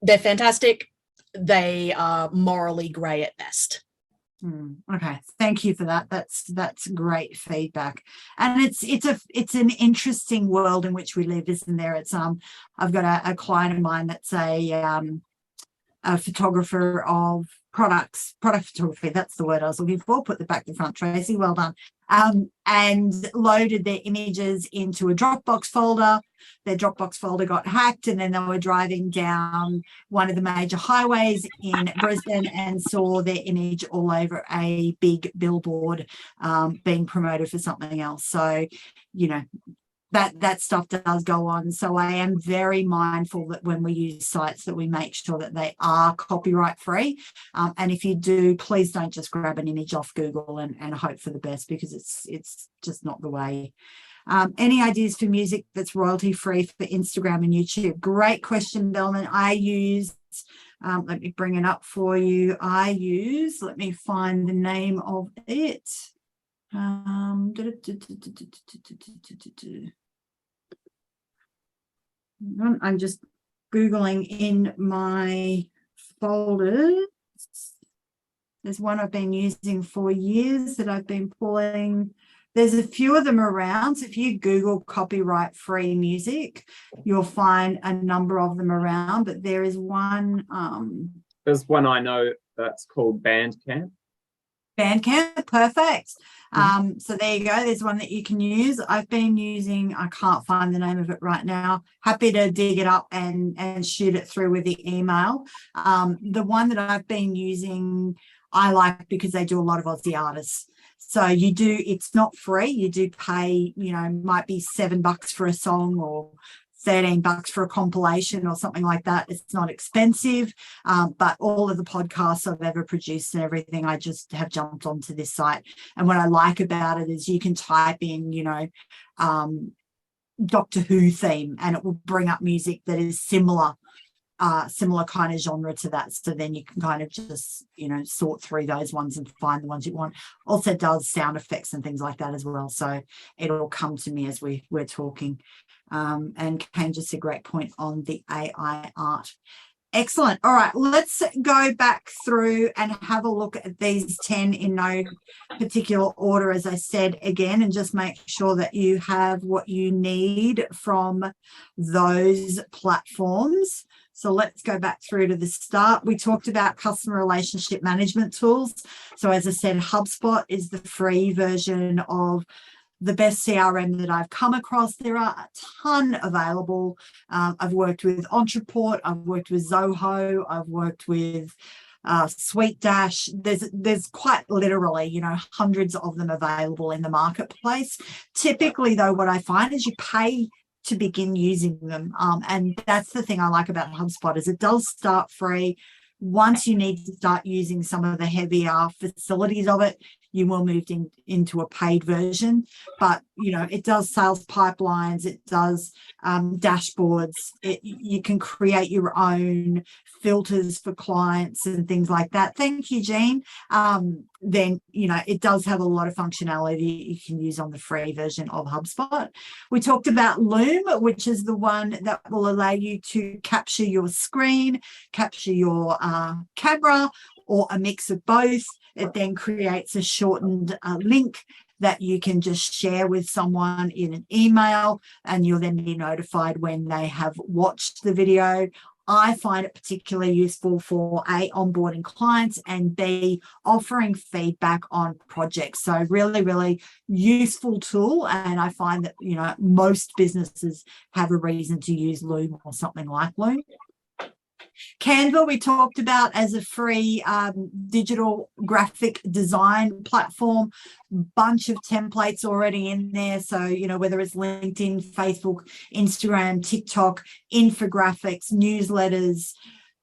they're fantastic. They are morally grey at best. Okay, thank you for that. That's great feedback, and it's an interesting world in which we live, isn't there? It's I've got a client of mine that's a photographer of product photography. That's the word I was looking for. Put the back to front, Tracy. Well done. And loaded their images into a Dropbox folder. Their Dropbox folder got hacked, and then they were driving down one of the major highways in Brisbane and saw their image all over a big billboard being promoted for something else. So, you know, that stuff does go on. So I am very mindful that when we use sites that we make sure that they are copyright free. And if you do, please don't just grab an image off Google and hope for the best, because it's just not the way. Any ideas for music that's royalty free for Instagram and YouTube? Great question, Bellman. I use, let me bring it up for you. Let me find the name of it. I'm just Googling in my folders. There's one I've been using for years that I've been pulling. There's a few of them around. So if you Google copyright free music, you'll find a number of them around, but there is one. There's one I know that's called Bandcamp. Bandcamp, perfect. So there you go. There's one that you can use. I've been using, I can't find the name of it right now. Happy to dig it up and shoot it through with the email. The one that I've been using, I like because they do a lot of Aussie artists. So it's not free. You do pay, might be $7 for a song or $13 for a compilation or something like that. It's not expensive, but all of the podcasts I've ever produced and everything, I just have jumped onto this site. And what I like about it is you can type in, Doctor Who theme, and it will bring up music that is similar kind of genre to that. So then you can kind of just, sort through those ones and find the ones you want. Also does sound effects and things like that as well. So it'll come to me as we're talking. And Kane just a great point on the AI art. Excellent. All right, let's go back through and have a look at these 10 in no particular order, as I said again, and just make sure that you have what you need from those platforms. So let's go back through to the start. We talked about customer relationship management tools. So as I said, HubSpot is the free version of the best CRM that I've come across. There are a ton available. I've worked with Entreport, I've worked with Zoho, I've worked with Sweet Dash. There's quite literally, hundreds of them available in the marketplace. Typically, though, what I find is you pay to begin using them. And that's the thing I like about HubSpot is it does start free. Once you need to start using some of the heavier facilities of it, you will move into a paid version. But, it does sales pipelines, it does dashboards, you can create your own filters for clients and things like that. Thank you, Jean. Then, it does have a lot of functionality you can use on the free version of HubSpot. We talked about Loom, which is the one that will allow you to capture your screen, capture your camera, or a mix of both. It then creates a shortened link that you can just share with someone in an email, and you'll then be notified when they have watched the video. I find it particularly useful for A, onboarding clients, and B, offering feedback on projects. So really, really useful tool. And I find that, most businesses have a reason to use Loom or something like Loom. Canva we talked about as a free digital graphic design platform, bunch of templates already in there. So, whether it's LinkedIn, Facebook, Instagram, TikTok, infographics, newsletters,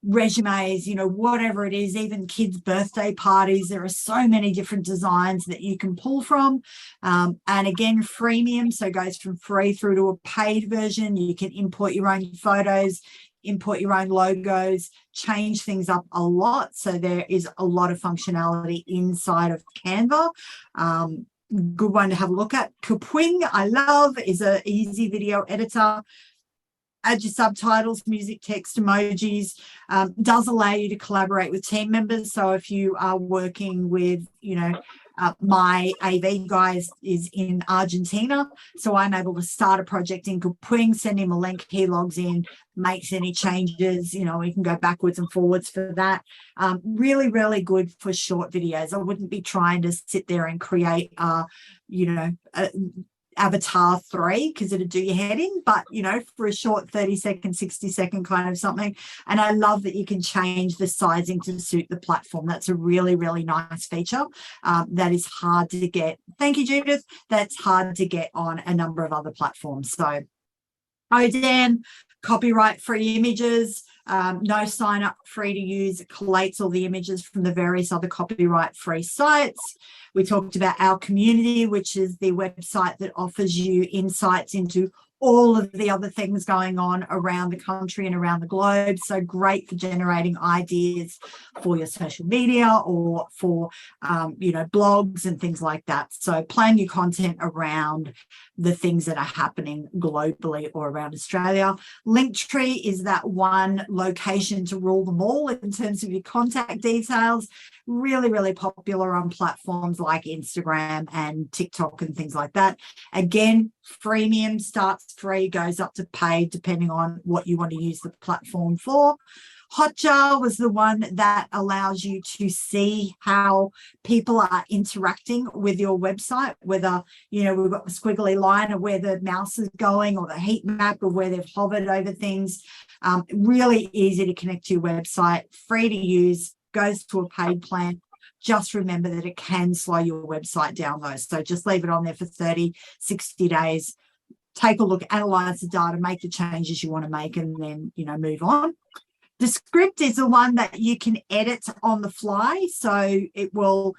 resumes, whatever it is, even kids' birthday parties, there are so many different designs that you can pull from. And again, freemium, so it goes from free through to a paid version. You can import your own photos, import your own logos, change things up a lot. So there is a lot of functionality inside of Canva. Good one to have a look at. Kapwing, I love, is an easy video editor. Add your subtitles, music, text, emojis, does allow you to collaborate with team members. So if you are working with, my AV guy is in Argentina, so I'm able to start a project in Kapwing, send him a link, he logs in, makes any changes, we can go backwards and forwards for that. Really, really good for short videos. I wouldn't be trying to sit there and create, Avatar 3 because it'd do your head in, but for a short 30-second, 60-second kind of something. And I love that you can change the sizing to suit the platform. That's a really, really nice feature that is hard to get. Thank you, Judith. That's hard to get on a number of other platforms. So Odan, copyright free images, no sign up, free to use. It collates all the images from the various other copyright free sites. We talked about Our Community, which is the website that offers you insights into all of the other things going on around the country and around the globe. So great for generating ideas for your social media or for, blogs and things like that. So plan your content around the things that are happening globally or around Australia. Linktree is that one location to rule them all in terms of your contact details. Really, really popular on platforms like Instagram and TikTok and things like that. Again, freemium starts free, goes up to paid depending on what you want to use the platform for. Hotjar was the one that allows you to see how people are interacting with your website, whether, we've got the squiggly line of where the mouse is going or the heat map of where they've hovered over things. Really easy to connect to your website, free to use, goes to a paid plan. just remember that it can slow your website down though. So just leave it on there for 30, 60 days. Take a look, analyze the data, make the changes you want to make, and then, you know, move on. Descript is the one that you can edit on the fly. So it will,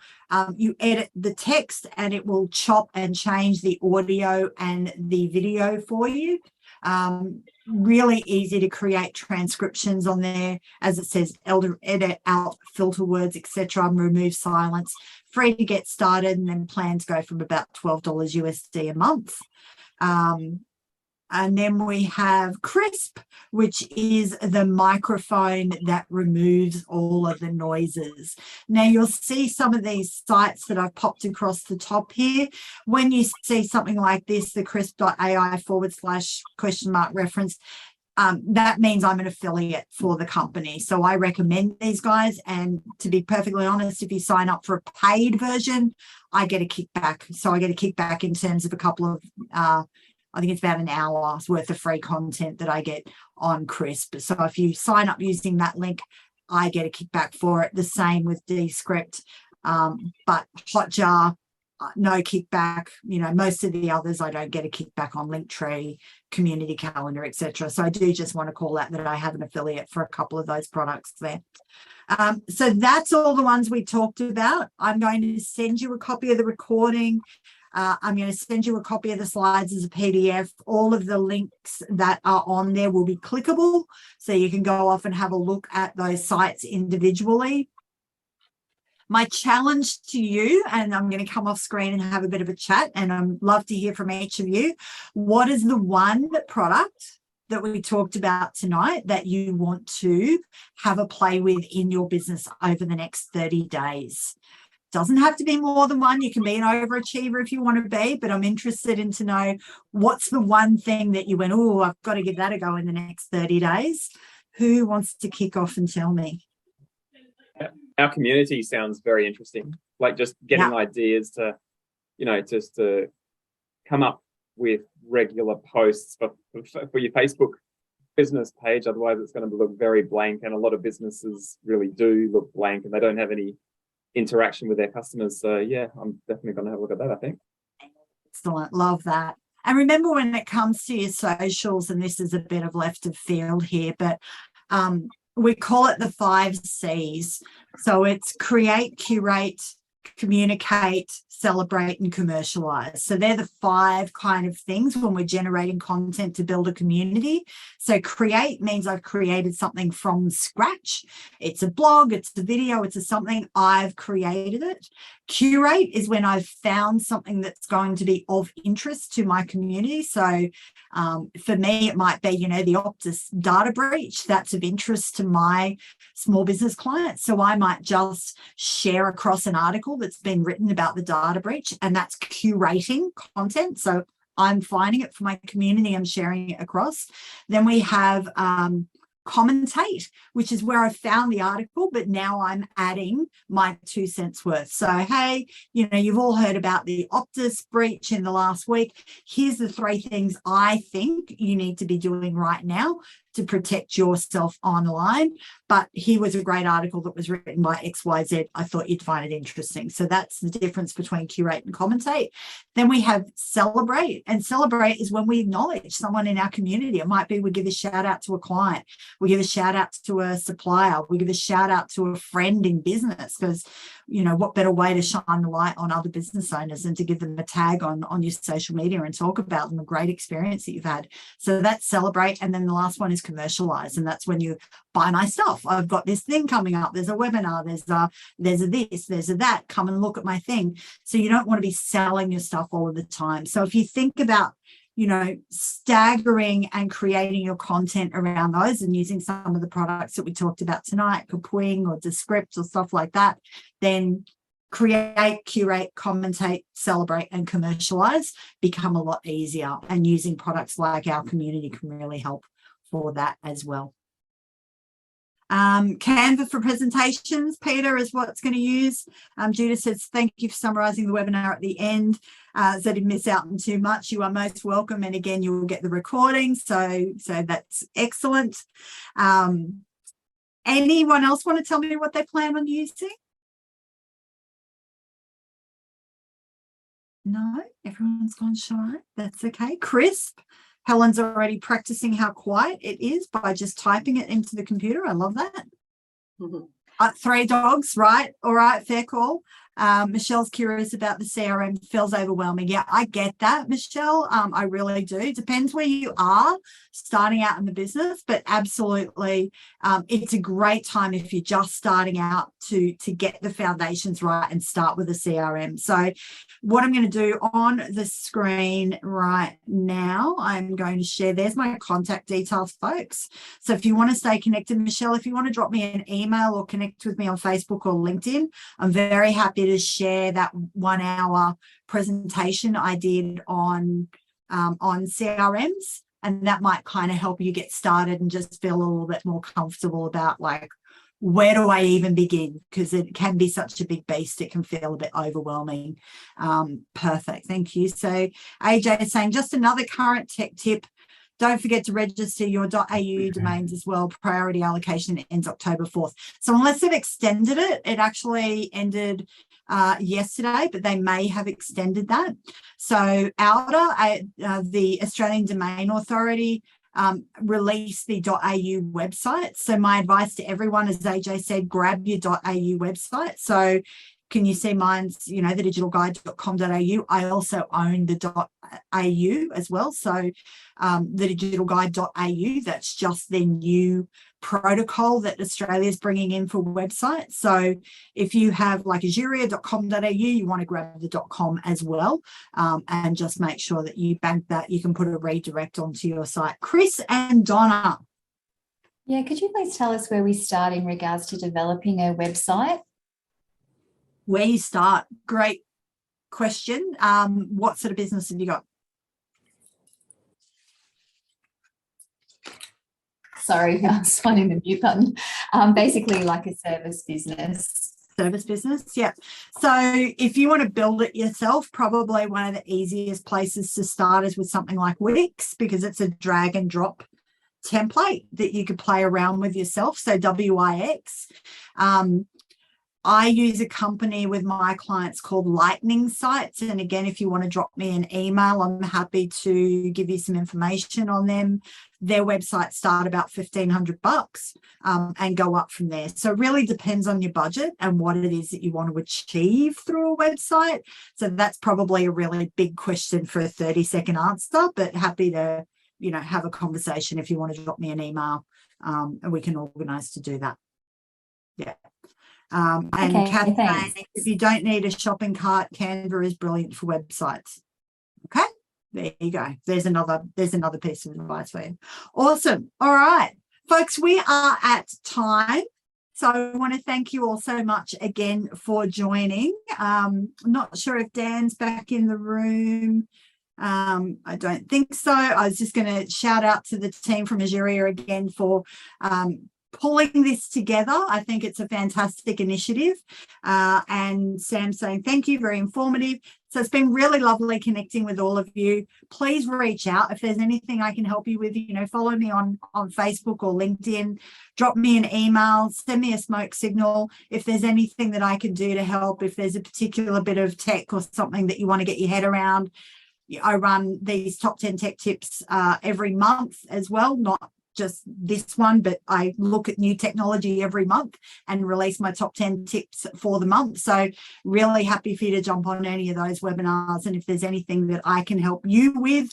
you edit the text and it will chop and change the audio and the video for you. Really easy to create transcriptions on there. As it says, edit out filter words, etc., remove silence. Free to get started, and then plans go from about $12 USD a month. And then we have Krisp, which is the microphone that removes all of the noises. Now, you'll see some of these sites that I've popped across the top here. When you see something like this, the krisp.ai/reference, that means I'm an affiliate for the company. So I recommend these guys. And to be perfectly honest, if you sign up for a paid version, I get a kickback. So I get a kickback in terms of a couple of I think it's about an hour's worth of free content that I get on Krisp. So if you sign up using that link, I get a kickback for it. The same with Descript, but Hotjar, no kickback. You know, most of the others I don't get a kickback on, Linktree, Community Calendar, etc. So I do just want to call out that I have an affiliate for a couple of those products there. So that's all the ones we talked about. I'm going to send you a copy of the recording. I'm going to send you a copy of the slides as a PDF. All of the links that are on there will be clickable, so you can go off and have a look at those sites individually. My challenge to you, and I'm going to come off screen and have a bit of a chat, and I'd love to hear from each of you. What is the one product that we talked about tonight that you want to have a play with in your business over the next 30 days? Doesn't have to be more than one. You can be an overachiever if you want to be, but I'm interested in to know what's the one thing that you went, oh, I've got to give that a go in the next 30 days. Who wants to kick off and tell me? Our community sounds very interesting. Like just getting ideas to, you know, just to come up with regular posts for your Facebook business page. Otherwise, it's going to look very blank, and a lot of businesses really do look blank, and they don't have any interaction with their customers. So yeah, I'm definitely going to have a look at that, I think. Excellent. Love that. And remember, when it comes to your socials, and this is a bit of left of field here, but we call it the 5 C's. So it's create, curate, communicate, celebrate, and commercialize. So they're the 5 kind of things when we're generating content to build a community. So create means I've created something from scratch. It's a blog, it's a video, it's a something, I've created it. Curate is when I've found something that's going to be of interest to my community. So for me, it might be, you know, the Optus data breach that's of interest to my small business clients. So I might just share across an article that's been written about the data breach, and that's curating content. So I'm finding it for my community, I'm sharing it across. Then we have commentate, which is where I found the article, but now I'm adding my 2 cents worth. So, hey, you know, you've all heard about the Optus breach in the last week. Here's the 3 things I think you need to be doing right now to protect yourself online. But here was a great article that was written by XYZ. I thought you'd find it interesting. So that's the difference between curate and commentate. Then we have celebrate, and celebrate is when we acknowledge someone in our community. It might be we give a shout out to a client, we give a shout out to a supplier, we give a shout out to a friend in business, because, you know, what better way to shine the light on other business owners than to give them a tag on your social media and talk about them, a great experience that you've had. So that's celebrate. And then the last one is commercialize, and that's when you buy my stuff. I've got this thing coming up, there's a webinar, there's a this, there's a that, come and look at my thing. So you don't want to be selling your stuff all of the time. So if you think about, you know, staggering and creating your content around those and using some of the products that we talked about tonight, Kapwing or Descript or stuff like that, then create, curate, commentate, celebrate, and commercialize become a lot easier. And using products like our community can really help for that as well. Canva for presentations, Peter, is what's going to use. Judith says, thank you for summarising the webinar at the end. So didn't miss out on too much. You are most welcome. And again, you will get the recording. So that's excellent. Anyone else want to tell me what they plan on using? No, everyone's gone shy. That's okay. Krisp. Helen's already practicing how quiet it is by just typing it into the computer. I love that. 3 dogs, right? All right, fair call. Michelle's curious about the CRM, feels overwhelming. Yeah, I get that, Michelle. I really do. Depends where you are starting out in the business, but absolutely, it's a great time if you're just starting out to get the foundations right and start with a CRM. So what I'm going to do on the screen right now, I'm going to share, there's my contact details, folks. So if you want to stay connected, Michelle, if you want to drop me an email or connect with me on Facebook or LinkedIn, I'm very happy to share that 1 hour presentation I did on CRMs, and that might kind of help you get started and just feel a little bit more comfortable about like, where do I even begin? Because it can be such a big beast. It can feel a bit overwhelming. Perfect. Thank you. So AJ is saying, just another current tech tip. Don't forget to register your .au domains as well. Priority allocation ends October 4th. So unless they've extended it, it actually ended yesterday, but they may have extended that. So AUDA, the Australian Domain Authority, released the .au website. So my advice to everyone, as AJ said, grab your .au website. So can you see mine's, you know, thedigitalguide.com.au. I also own the .au as well. So thedigitalguide.au, that's just the new protocol that Australia is bringing in for websites. So if you have like azuria.com.au, you want to grab the .com as well, and just make sure that you bank that. You can put a redirect onto your site. Chris and Donna. Yeah, could you please tell us where we start in regards to developing a website? Where you start, great question. What sort of business have you got? Sorry, I was finding the mute button. Basically like a service business. Service business, yeah. So if you want to build it yourself, probably one of the easiest places to start is with something like Wix, because it's a drag and drop template that you could play around with yourself. So Wix. I use a company with my clients called Lightning Sites. And again, if you want to drop me an email, I'm happy to give you some information on them. Their websites start about $1,500 and go up from there. So it really depends on your budget and what it is that you want to achieve through a website. So that's probably a really big question for a 30-second answer, but happy to, you know, have a conversation if you want to drop me an email, and we can organize to do that. Yeah. And Okay, Kath, thanks. if you don't need a shopping cart, Canva is brilliant for websites. Okay, there you go. There's another piece of advice for you. Awesome. All right, folks, we are at time. So I want to thank you all so much again for joining. I'm not sure if Dan's back in the room. I don't think so. I was just going to shout out to the team from Azuria again for pulling this together. I think it's a fantastic initiative. And Sam saying thank you, very informative. So it's been really lovely connecting with all of you. Please reach out if there's anything I can help you with. You know, follow me on Facebook or LinkedIn, drop me an email, send me a smoke signal if there's anything that I can do to help. If there's a particular bit of tech or something that you want to get your head around, I run these top 10 tech tips every month as well, not just this one, but I look at new technology every month and release my top 10 tips for the month. So really happy for you to jump on any of those webinars. And if there's anything that I can help you with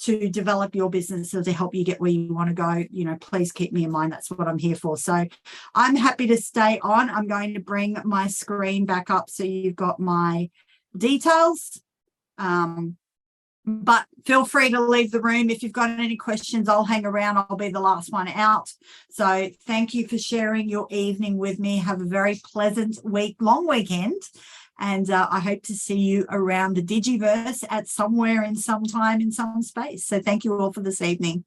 to develop your business or to help you get where you want to go, you know, please keep me in mind. That's what I'm here for. So I'm happy to stay on. I'm going to bring my screen back up so you've got my details. But feel free to leave the room. If you've got any questions, I'll hang around. I'll be the last one out. So thank you for sharing your evening with me. Have a very pleasant long weekend. And I hope to see you around the Digiverse at somewhere in some time in some space. So thank you all for this evening.